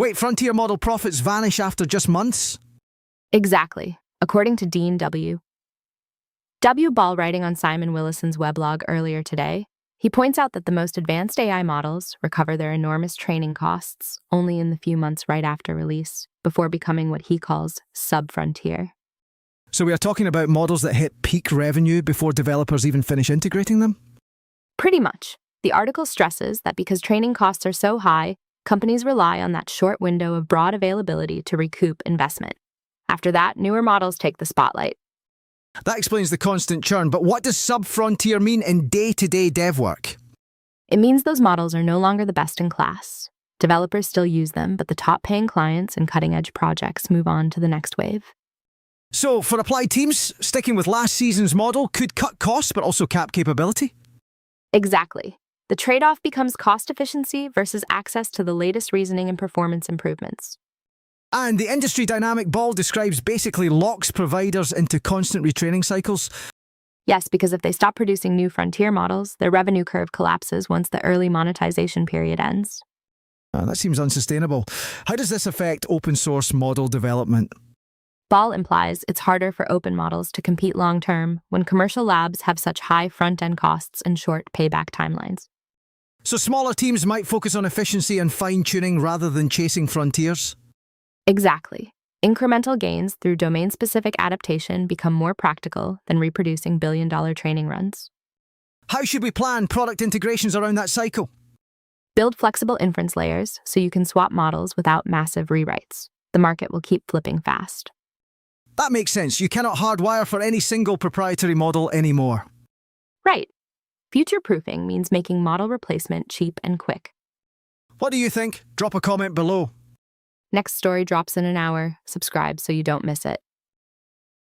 Wait, frontier model profits vanish after just months? Exactly, according to Dean W. Ball writing on Simon Willison's weblog earlier today. He points out that the most advanced AI models recover their enormous training costs only in the few months right after release, before becoming what he calls sub-frontier. So we are talking about models that hit peak revenue before developers even finish integrating them? Pretty much. The article stresses that because training costs are so high, companies rely on that short window of broad availability to recoup investment. After that, newer models take the spotlight. That explains the constant churn, but what does sub-frontier mean in day-to-day dev work? It means those models are no longer the best in class. Developers still use them, but the top-paying clients and cutting-edge projects move on to the next wave. So, for applied teams, sticking with last season's model could cut costs but also cap capability? Exactly. The trade-off becomes cost efficiency versus access to the latest reasoning and performance improvements. And the industry dynamic Ball describes basically locks providers into constant retraining cycles. Yes, because if they stop producing new frontier models, their revenue curve collapses once the early monetization period ends. That seems unsustainable. How does this affect open source model development? Ball implies it's harder for open models to compete long-term when commercial labs have such high front-end costs and short payback timelines. So smaller teams might focus on efficiency and fine-tuning rather than chasing frontiers? Exactly. Incremental gains through domain-specific adaptation become more practical than reproducing billion-dollar training runs. How should we plan product integrations around that cycle? Build flexible inference layers so you can swap models without massive rewrites. The market will keep flipping fast. That makes sense. You cannot hardwire for any single proprietary model anymore. Right. Future-proofing means making model replacement cheap and quick. What do you think? Drop a comment below. Next story drops in an hour. Subscribe so you don't miss it.